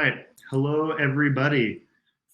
right. Hello, everybody.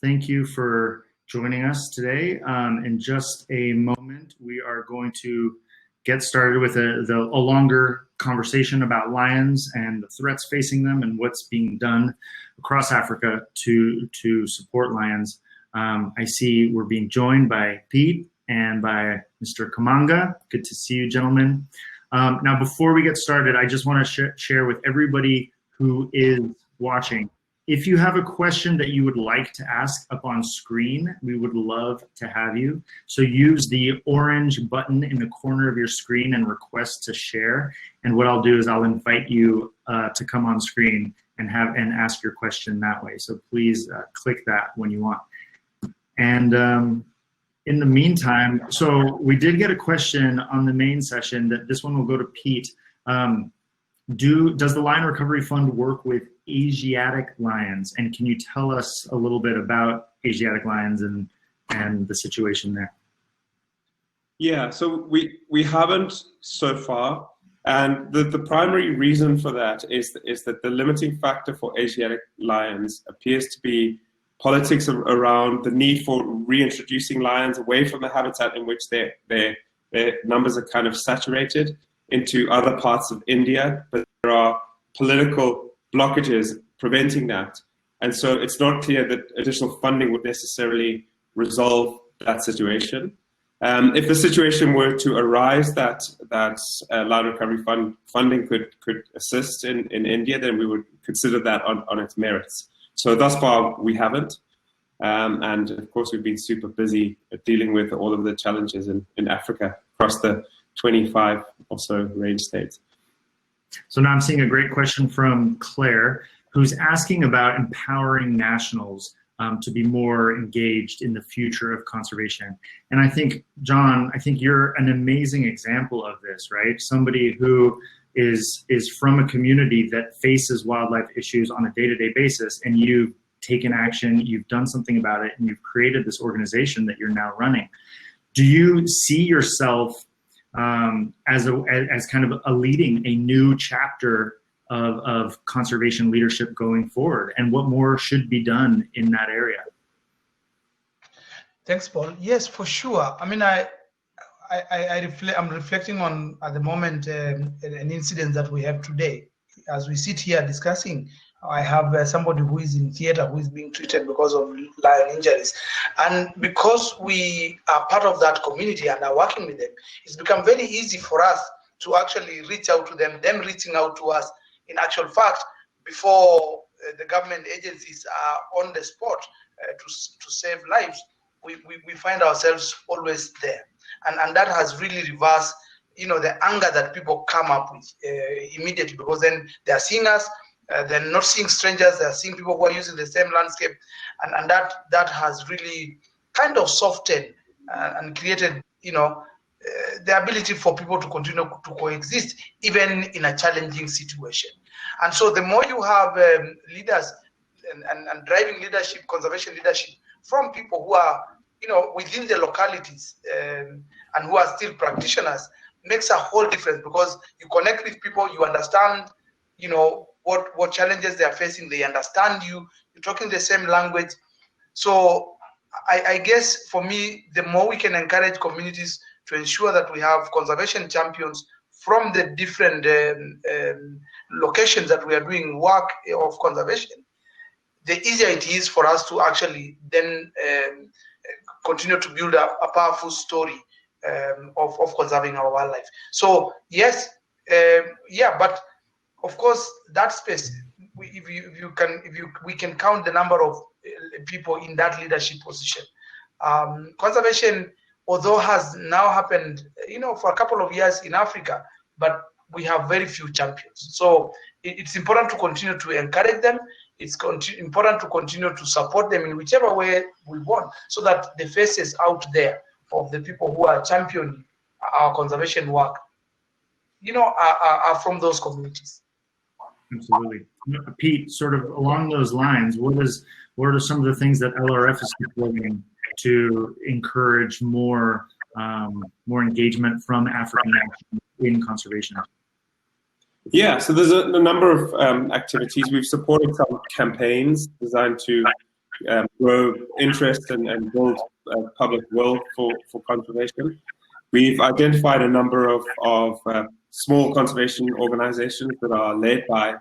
Thank you for joining us today. In just a moment, we are going to get started with a longer conversation about lions and the threats facing them and what's being done across Africa to support lions. I see we're being joined by Pete and by Mr. Kamanga. Good to see you, gentlemen. Now, before we get started, I just want to share with everybody who is watching, if you have a question that you would like to ask up on screen, we would love to have you. So use the orange button in the corner of your screen and request to share. And what I'll do is I'll invite you to come on screen and ask your question that way. So please click that when you want. And in the meantime, so we did get a question on the main session that this one will go to Pete. Does the Lion Recovery Fund work with Asiatic lions? And can you tell us a little bit about Asiatic lions and the situation there? Yeah, so we haven't so far. And the primary reason for that is that the limiting factor for Asiatic lions appears to be politics around the need for reintroducing lions away from the habitat in which their numbers are kind of saturated into other parts of India, but there are political blockages preventing that. And so it's not clear that additional funding would necessarily resolve that situation. If the situation were to arise that Lion Recovery Fund funding could assist in India, then we would consider that on its merits. So thus far, we haven't. And of course, we've been super busy dealing with all of the challenges in Africa across the 25 or so range states. So now I'm seeing a great question from Claire, who's asking about empowering nationals to be more engaged in the future of conservation. And I think, John, you're an amazing example of this, right? Somebody who is from a community that faces wildlife issues on a day-to-day basis, and you've taken action, you've done something about it, and you've created this organization that you're now running. Do you see yourself as kind of leading a new chapter of conservation leadership going forward, and what more should be done in that area? Thanks, Paul. Yes, for sure. I mean, I'm reflecting on, at the moment, an incident that we have today. As we sit here discussing, I have somebody who is in theater who is being treated because of lion injuries. And because we are part of that community and are working with them, it's become very easy for us to actually reach out to them reaching out to us. In actual fact, before the government agencies are on the spot to save lives, we find ourselves always there. And that has really reversed, the anger that people come up with immediately, because then they are seeing us, they're not seeing strangers, they're seeing people who are using the same landscape, and that has really kind of softened and created, the ability for people to continue to coexist, even in a challenging situation. And so the more you have leaders and driving leadership, conservation leadership from people who are, within the localities and who are still practitioners, makes a whole difference, because you connect with people, you understand, what challenges they are facing, they understand you're talking the same language. So I guess for me, the more we can encourage communities to ensure that we have conservation champions from the different locations that we are doing work of conservation, the easier it is for us to actually then continue to build a powerful story of conserving our wildlife. So yes, but of course that space, we can count the number of people in that leadership position. Conservation, although has now happened, for a couple of years in Africa, but we have very few champions. So it's important to continue to encourage them. It's important to continue to support them in whichever way we want, so that the faces out there of the people who are championing our conservation work, are from those communities. Absolutely. Pete, sort of along those lines, what are some of the things that LRF is supporting to encourage more engagement from African nationals in conservation? Yeah, so there's a number of activities. We've supported some campaigns designed to grow interest and build public will for conservation. We've identified a number of small conservation organizations that are led by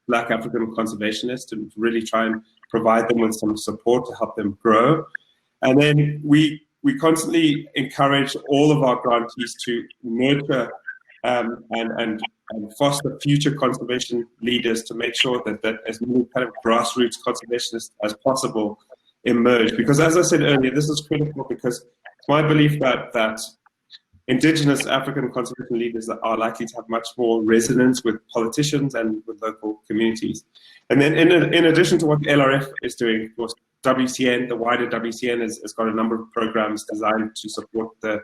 Black African conservationists and really try and provide them with some support to help them grow. And then we constantly encourage all of our grantees to nurture and foster future conservation leaders to make sure that as many kind of grassroots conservationists as possible emerge. Because as I said earlier, this is critical because it's my belief that indigenous African conservation leaders are likely to have much more resonance with politicians and with local communities. And then in addition to what LRF is doing, of course, WCN, the wider WCN has got a number of programs designed to support the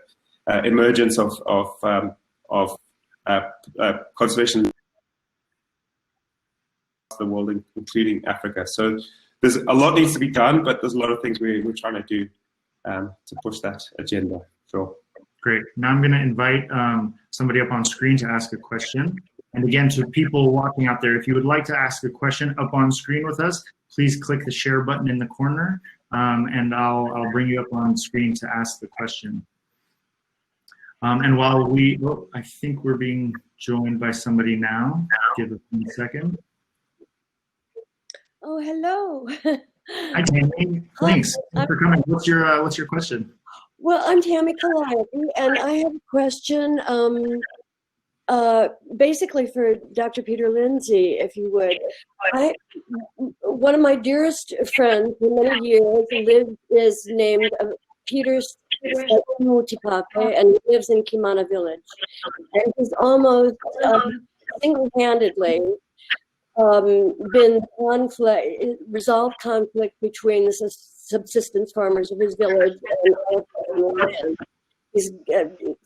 emergence of conservation the world, including Africa. So there's a lot needs to be done, but there's a lot of things we're trying to do to push that agenda. Sure. Great. Now I'm going to invite somebody up on screen to ask a question. And again, to people watching out there, if you would like to ask a question up on screen with us, please click the share button in the corner, and I'll bring you up on screen to ask the question. And while I think we're being joined by somebody now. Give us 1 second. Oh, hello. Hi, Tammy. Thanks for coming. What's your question? Well, I'm Tammy Calliope, and I have a question basically for Dr. Peter Lindsay, if you would. One of my dearest friends for many years is named Peter Mutipape, and he lives in Kimana village. And he's almost single-handedly been resolved conflict between the subsistence farmers of his village and the land. He's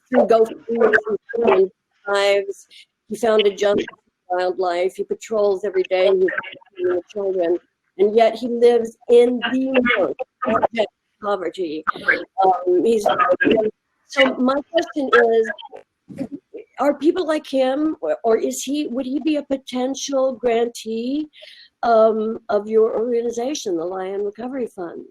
through GoFundMe lives. He founded Justice for Wildlife. He patrols every day and he's with children, and yet he lives in the most abject poverty. So my question is, are people like him, or would he be a potential grantee of your organization, the Lion Recovery Fund?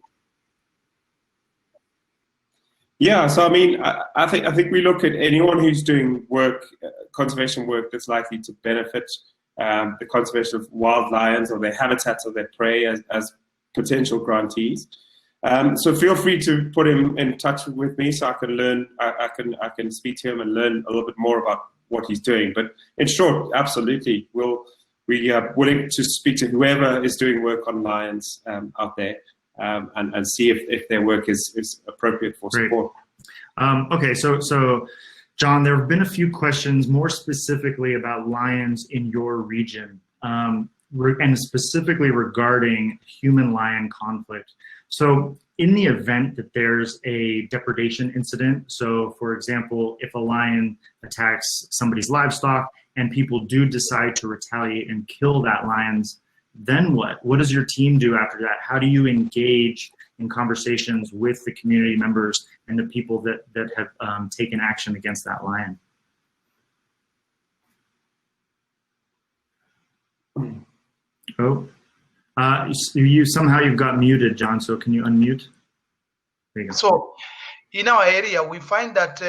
Yeah, so I mean, I think we look at anyone who's doing work, conservation work that's likely to benefit the conservation of wild lions or their habitats or their prey as potential grantees. So feel free to put him in touch with me so I can learn. I can speak to him and learn a little bit more about what he's doing. But in short, absolutely, we are willing to speak to whoever is doing work on lions out there and see if their work is appropriate for support. Okay, so John, there have been a few questions more specifically about lions in your region, and specifically regarding human-lion conflict. So in the event that there's a depredation incident, so for example, if a lion attacks somebody's livestock and people do decide to retaliate and kill that lion, then what? What does your team do after that? How do you engage in conversations with the community members and the people that have taken action against that lion? Oh. You've got muted, John, so can you unmute? There you go. So in our area, we find that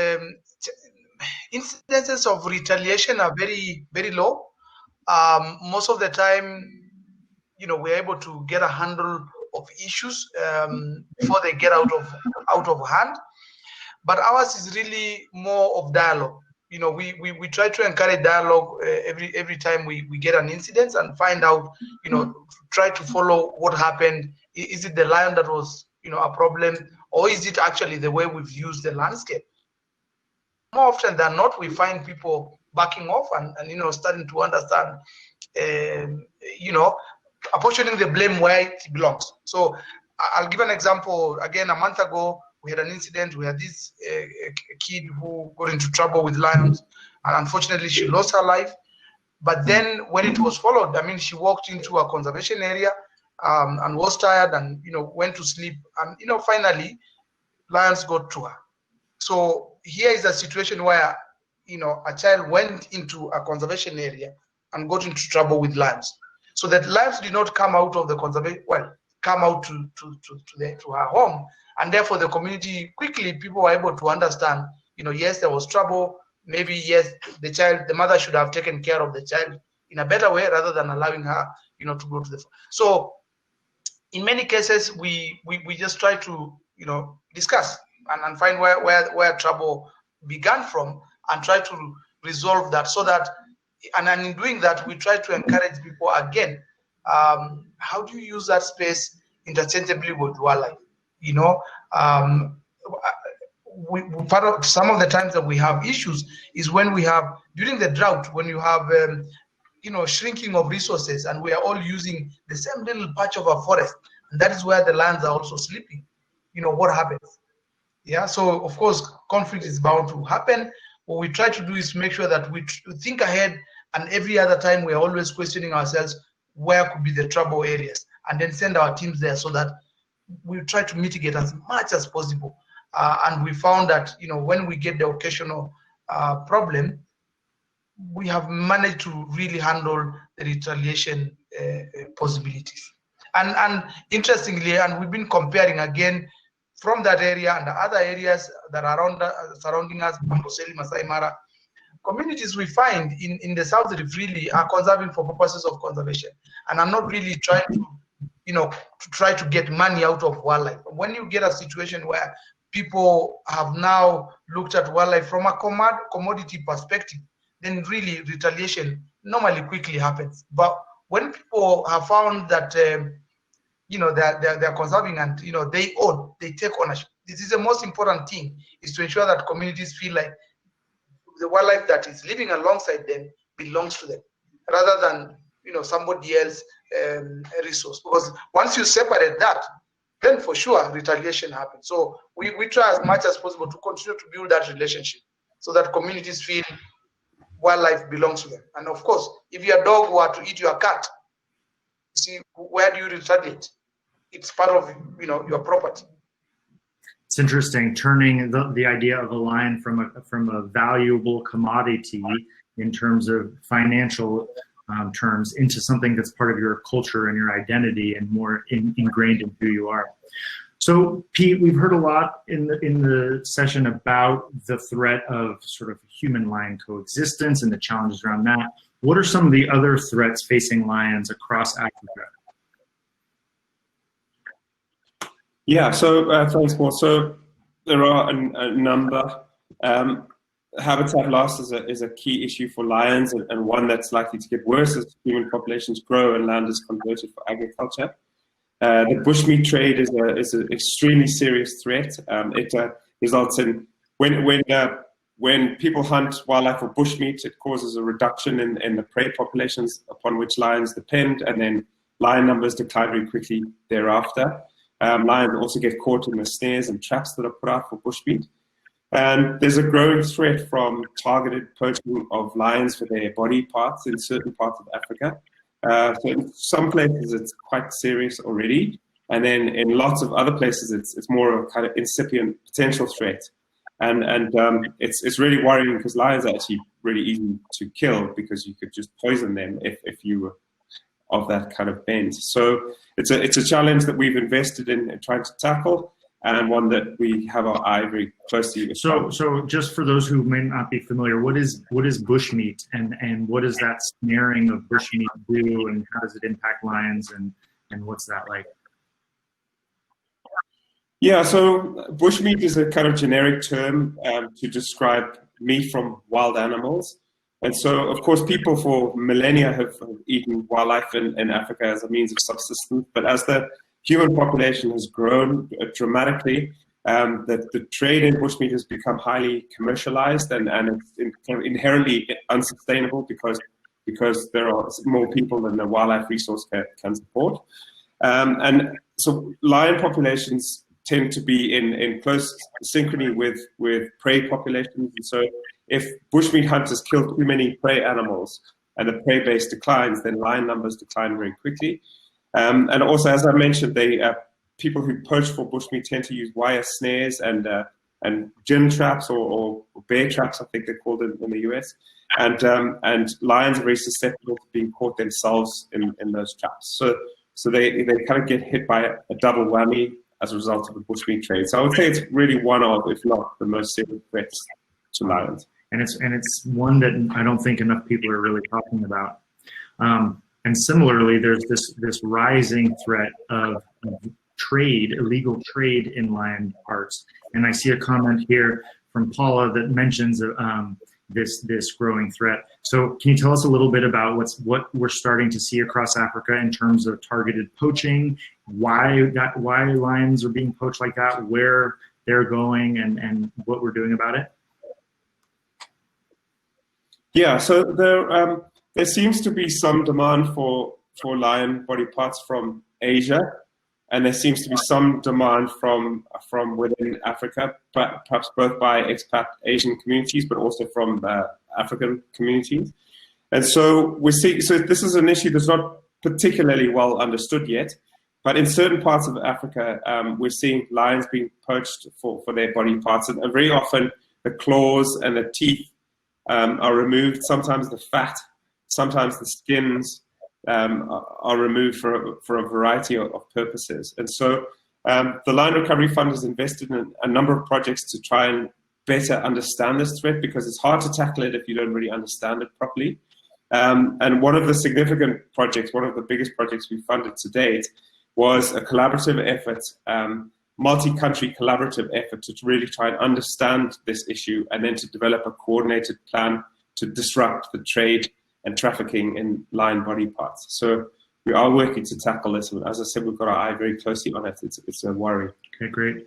incidences of retaliation are very, very low. Most of the time, we're able to get a handle of issues before they get out of hand. But ours is really more of dialogue. We try to encourage dialogue every time we get an incident and find out, try to follow what happened. Is it the lion that was, a problem, or is it actually the way we've used the landscape? More often than not, we find people backing off and starting to understand, apportioning the blame where it belongs. So I'll give an example. Again, a month ago, we had an incident. We had this kid who got into trouble with lions, and unfortunately, she lost her life. But then, when it was followed, she walked into a conservation area and was tired, and went to sleep. And finally, lions got to her. So here is a situation where a child went into a conservation area and got into trouble with lions. So that lions did not come out of the conservation, come out to her home, and therefore the community quickly, people were able to understand, yes, there was trouble. Maybe yes, the mother should have taken care of the child in a better way rather than allowing her, to go to the. So in many cases, we just try to, discuss and find where trouble began from and try to resolve that, so that, and in doing that, we try to encourage people again. How do you use that space interchangeably with wildlife? Part of some of the times that we have issues is when we have, during the drought, when you have shrinking of resources, and we are all using the same little patch of a forest, and that is where the lands are also sleeping. What happens? Yeah, so of course conflict is bound to happen. What we try to do is make sure that we think ahead, and every other time we are always questioning ourselves where could be the trouble areas, and then send our teams there so that we try to mitigate as much as possible. And we found that when we get the occasional problem, we have managed to really handle the retaliation possibilities. And interestingly, and we've been comparing again from that area and the other areas that are surrounding us, Amboseli, Masai Mara, communities we find in the South Rift really are conserving for purposes of conservation, and are not really trying to, to try to get money out of wildlife. When you get a situation where people have now looked at wildlife from a commodity perspective, then really retaliation normally quickly happens. But when people have found that they're conserving, and they take ownership. This is the most important thing, is to ensure that communities feel like the wildlife that is living alongside them belongs to them, rather than somebody else resource. Because once you separate that, then for sure retaliation happens. So we try as much as possible to continue to build that relationship, so that communities feel wildlife belongs to them. And of course, if your dog were to eat your cat, see, where do you retaliate? It's part of your property. It's interesting, turning the idea of a lion from a valuable commodity in terms of financial terms into something that's part of your culture and your identity, and more ingrained in who you are. So, Pete, we've heard a lot in the session about the threat of sort of human-lion coexistence and the challenges around that. What are some of the other threats facing lions across Africa? Yeah, so thanks, Paul. So there are a number. Habitat loss is a key issue for lions, and one that's likely to get worse as human populations grow and land is converted for agriculture. The bushmeat trade is an extremely serious threat. It results in when people hunt wildlife for bushmeat, it causes a reduction in the prey populations upon which lions depend, and then lion numbers decline very quickly thereafter. Lions also get caught in the snares and traps that are put out for bushmeat. And there's a growing threat from targeted poaching of lions for their body parts in certain parts of Africa. So in some places it's quite serious already, and then in lots of other places it's more of a kind of incipient potential threat. And it's really worrying, because lions are actually really easy to kill, because you could just poison them if you were of that kind of bent. So it's a challenge that we've invested in trying to tackle, and one that we have our eye very closely. So just for those who may not be familiar, what is bushmeat, and what does that snaring of bushmeat do, and how does it impact lions, and what's that like? Yeah, so bushmeat is a kind of generic term to describe meat from wild animals. And so, of course, people for millennia have eaten wildlife in Africa as a means of subsistence. But as the human population has grown dramatically, the trade in bushmeat has become highly commercialized, and it's kind of inherently unsustainable because there are more people than the wildlife resource can support. And so lion populations tend to be in close synchrony with prey populations. And so if bushmeat hunters kill too many prey animals and the prey base declines, then lion numbers decline very quickly. And also, as I mentioned, people who poach for bushmeat tend to use wire snares and gin traps or bear traps, I think they're called in the US. And lions are very susceptible to being caught themselves in those traps. So they kind of get hit by a double whammy as a result of the bushmeat trade. So I would say it's really one of, if not the most serious threats to lions. And it's one that I don't think enough people are really talking about. And similarly, there's this rising threat of trade, illegal trade in lion parts. And I see a comment here from Paula that mentions this growing threat. So can you tell us a little bit about what we're starting to see across Africa in terms of targeted poaching, why lions are being poached like that, where they're going, and what we're doing about it? Yeah, so there seems to be some demand for lion body parts from Asia, and there seems to be some demand from within Africa, but perhaps both by expat Asian communities, but also from African communities. And so so this is an issue that's not particularly well understood yet, but in certain parts of Africa, we're seeing lions being poached for their body parts, and very often the claws and the teeth are removed. Sometimes the fat, sometimes the skins are removed for a variety of purposes. And so the Lion Recovery Fund has invested in a number of projects to try and better understand this threat, because it's hard to tackle it if you don't really understand it properly. And one of the significant projects, one of the biggest projects we funded to date, was a collaborative effort, multi-country collaborative effort to really try and understand this issue, and then to develop a coordinated plan to disrupt the trade and trafficking in lion body parts. So we are working to tackle this. And as I said, we've got our eye very closely on it. It's a worry. Okay, great.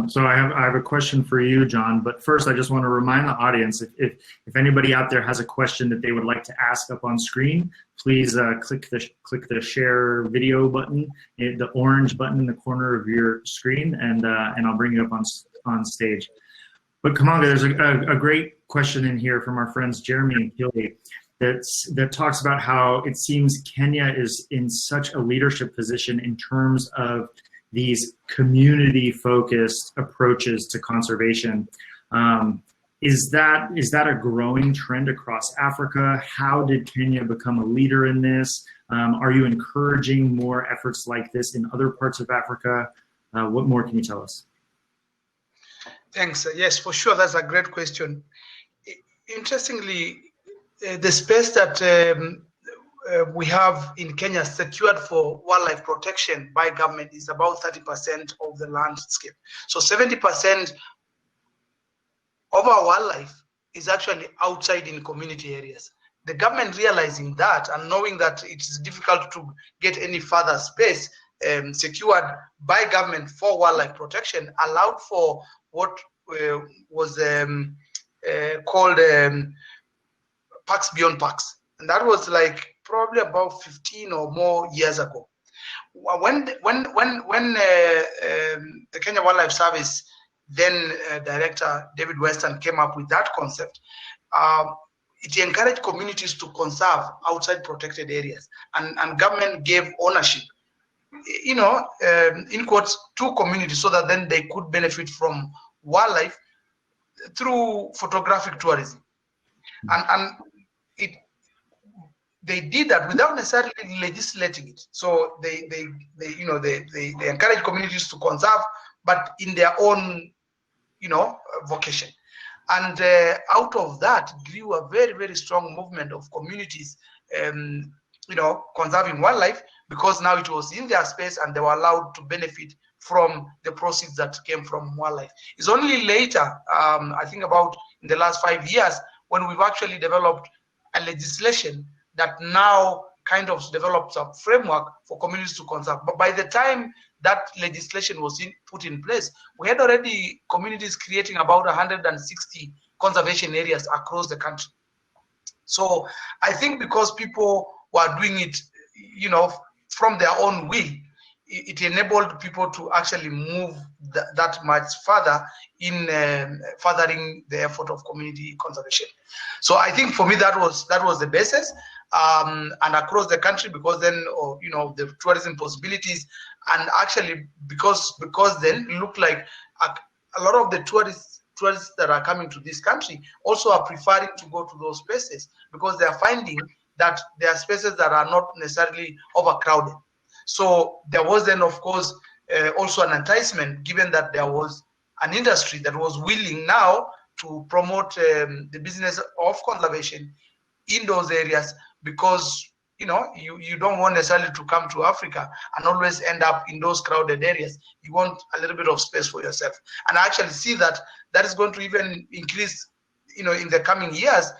So I have a question for you, John. But first, I just want to remind the audience, if anybody out there has a question that they would like to ask up on screen, please click the share video button, the orange button in the corner of your screen, and I'll bring you up on stage. But Kamanga, there's a great question in here from our friends Jeremy and Killy that talks about how it seems Kenya is in such a leadership position in terms of these community-focused approaches to conservation. Is that a growing trend across Africa? How did Kenya become a leader in this? Are you encouraging more efforts like this in other parts of Africa? What more can you tell us? Thanks. Yes, for sure. That's a great question. Interestingly, the space that we have in Kenya secured for wildlife protection by government is about 30% of the landscape. So 70% of our wildlife is actually outside in community areas. The government realizing that and knowing that it is difficult to get any further space secured by government for wildlife protection allowed for what was called parks beyond parks, and that was like probably about 15 or more years ago. When the Kenya Wildlife Service then Director David Weston came up with that concept, it encouraged communities to conserve outside protected areas, and government gave ownership, in quotes, to communities so that then they could benefit from wildlife through photographic tourism, and they did that without necessarily legislating it. So they encourage communities to conserve, but in their own, vocation. And out of that grew a very, very strong movement of communities, conserving wildlife, because now it was in their space and they were allowed to benefit from the proceeds that came from wildlife. It's only later, I think about in the last 5 years, when we've actually developed a legislation that now kind of develops a framework for communities to conserve. But by the time that legislation was put in place, we had already communities creating about 160 conservation areas across the country. So I think because people were doing it, from their own will, it enabled people to actually move that much further in furthering the effort of community conservation. So I think for me that was the basis, and across the country, because then the tourism possibilities, and actually because then it looked like a lot of the tourists tourists that are coming to this country also are preferring to go to those spaces because they are finding that there are spaces that are not necessarily overcrowded. So there was then, of course, also an enticement, given that there was an industry that was willing now to promote the business of conservation in those areas, because you don't want necessarily to come to Africa and always end up in those crowded areas. You want a little bit of space for yourself. And I actually see that is going to even increase, in the coming years,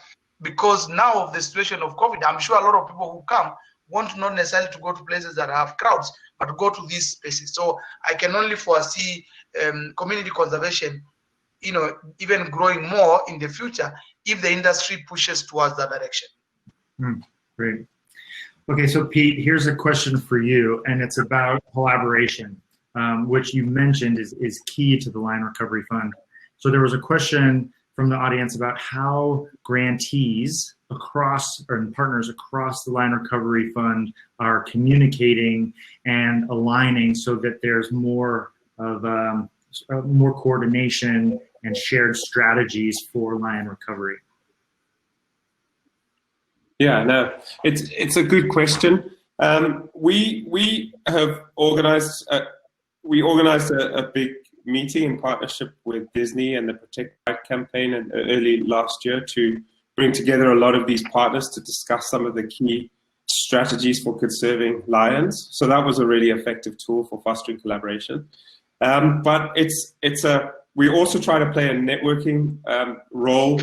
because now of the situation of COVID, I'm sure a lot of people who come want not necessarily to go to places that have crowds, but to go to these spaces. So I can only foresee community conservation, even growing more in the future if the industry pushes towards that direction. Great. Okay, so Pete, here's a question for you, and it's about collaboration, which you mentioned is key to the Lion Recovery Fund. So there was a question from the audience about how grantees and partners across the Lion Recovery Fund are communicating and aligning so that there's more of more coordination and shared strategies for lion recovery. Yeah, no, it's a good question. We have organized a big meeting in partnership with Disney and the Protect Pride campaign early last year to bring together a lot of these partners to discuss some of the key strategies for conserving lions. So that was a really effective tool for fostering collaboration. But we also try to play a networking role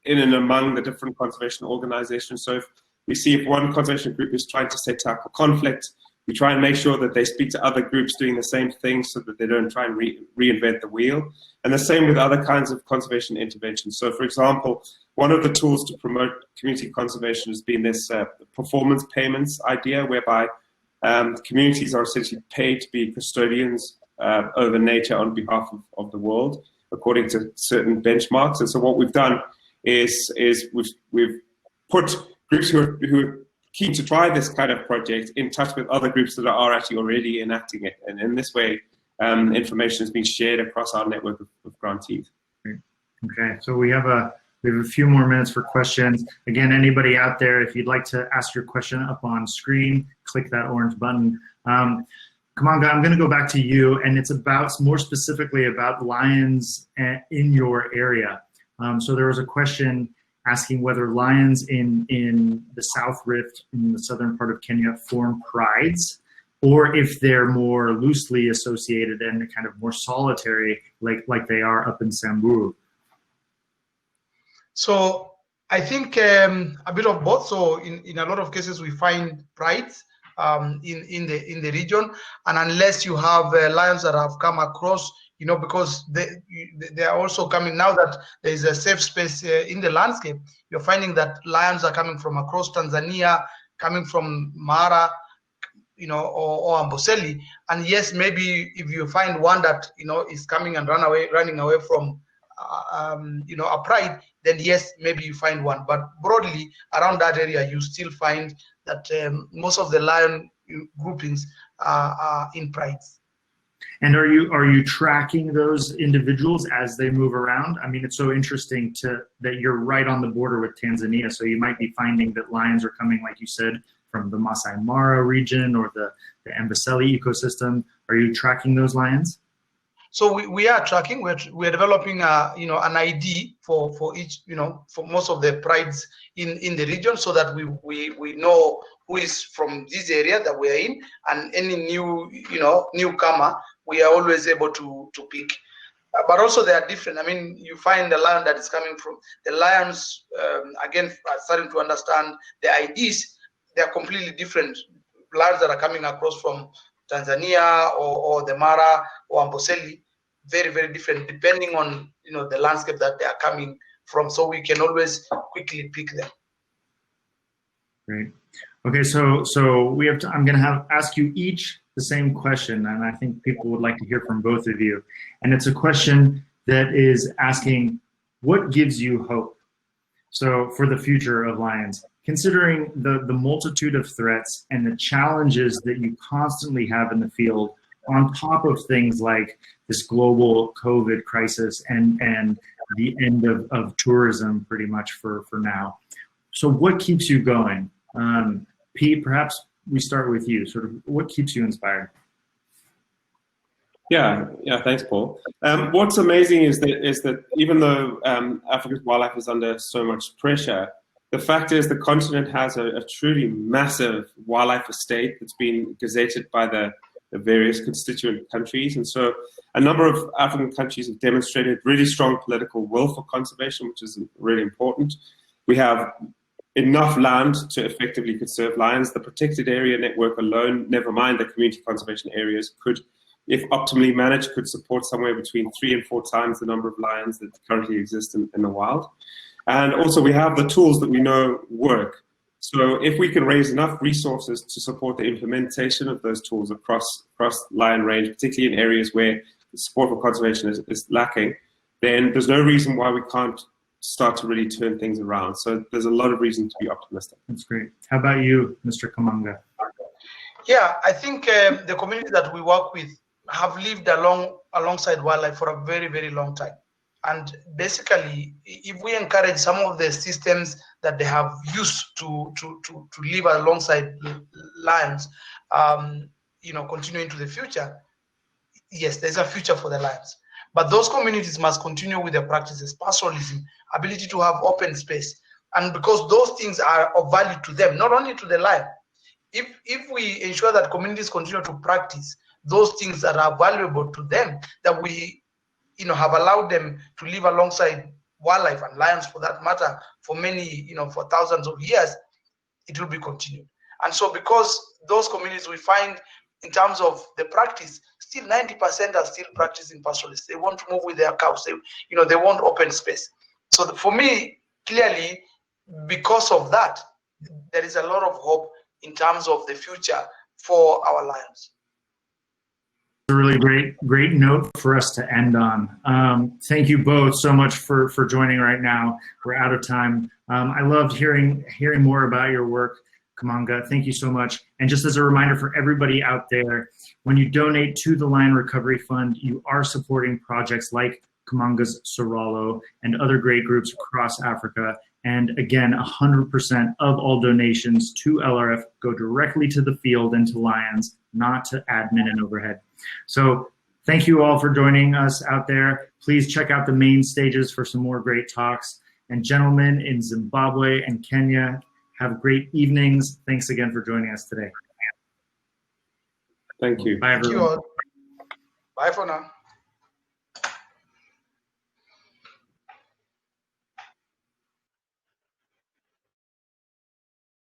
in and among the different conservation organizations. So if one conservation group is trying to set up a conflict, we try and make sure that they speak to other groups doing the same thing so that they don't try and reinvent the wheel. And the same with other kinds of conservation interventions. So for example, one of the tools to promote community conservation has been this performance payments idea, whereby communities are essentially paid to be custodians over nature on behalf of the world, according to certain benchmarks. And so what we've done is we've put groups who are keen to try this kind of project in touch with other groups that are actually already enacting it. And in this way, information has been shared across our network of grantees. Okay, so we have a few more minutes for questions. Again, anybody out there, if you'd like to ask your question up on screen, click that orange button. Kamanga, I'm going to go back to you, and it's more specifically about lions in your area. So there was a question asking whether lions in the South Rift, in the southern part of Kenya, form prides, or if they're more loosely associated and kind of more solitary, like they are up in Samburu. So I think a bit of both. So in a lot of cases we find prides in the region, and unless you have lions that have come across, because they are also coming now that there is a safe space in the landscape. You're finding that lions are coming from across Tanzania, coming from Mara, or Amboseli. And yes, maybe if you find one that is coming and running away from a pride, then yes, maybe you find one. But broadly around that area, you still find that most of the lion groupings are in prides. And are you tracking those individuals as they move around? I mean, it's so interesting that you're right on the border with Tanzania, so you might be finding that lions are coming, like you said, from the Masai Mara region or the Amboseli ecosystem. Are you tracking those lions? So we are tracking. We're developing an ID for each, for most of the prides in the region, so that we know who is from this area that we're in, and any newcomer we are always able to pick. But also they are different. I mean, you find the lion that is coming from the lions, again, starting to understand the IDs, they are completely different. Lions that are coming across from Tanzania or the Mara or Amboseli, very, very different depending on the landscape that they are coming from. So we can always quickly pick them. Great. Okay, so we have I'm going to ask you each the same question, and I think people would like to hear from both of you. And it's a question that is asking, what gives you hope? So for the future of lions, considering the multitude of threats and the challenges that you constantly have in the field, on top of things like this global COVID crisis and the end of tourism pretty much for now. So what keeps you going? Pete, perhaps we start with you. Sort of what keeps you inspired? Yeah, thanks, Paul. What's amazing is that even though Africa's wildlife is under so much pressure, the fact is the continent has a truly massive wildlife estate that's been gazetted by the various constituent countries. And so a number of African countries have demonstrated really strong political will for conservation, which is really important. We have enough land to effectively conserve lions. The protected area network alone, never mind the community conservation areas, could, if optimally managed, could support somewhere between 3 and 4 times the number of lions that currently exist in the wild. And also we have the tools that we know work. So if we can raise enough resources to support the implementation of those tools across lion range, particularly in areas where the support for conservation is lacking, then there's no reason why we can't start to really turn things around. So there's a lot of reason to be optimistic. That's great. How about you, Mr. Kamanga? Yeah, I think the communities that we work with have lived alongside wildlife for a very, very long time. And basically, if we encourage some of the systems that they have used to live alongside lions, continue into the future, yes, there's a future for the lions. But those communities must continue with their practices, pastoralism, ability to have open space. And because those things are of value to them, not only to the lion. If we ensure that communities continue to practice those things that are valuable to them, that we have allowed them to live alongside wildlife and lions for that matter for many, for thousands of years, it will be continued. And so because those communities we find in terms of the practice, still 90% are still practicing pastoralists. They want to move with their cows. They want open space. So for me, clearly, because of that, there is a lot of hope in terms of the future for our lions. A really great note for us to end on. Thank you both so much for joining right now. We're out of time. I loved hearing more about your work, Kamanga. Thank you so much. And just as a reminder for everybody out there, when you donate to the Lion Recovery Fund, you are supporting projects like Kamanga's Soralo and other great groups across Africa. And again, 100% of all donations to LRF go directly to the field and to lions, not to admin and overhead. So thank you all for joining us out there. Please check out the main stages for some more great talks. And gentlemen in Zimbabwe and Kenya, have great evenings. Thanks again for joining us today. Thank you. Bye, everyone. Thank you all. Bye for now.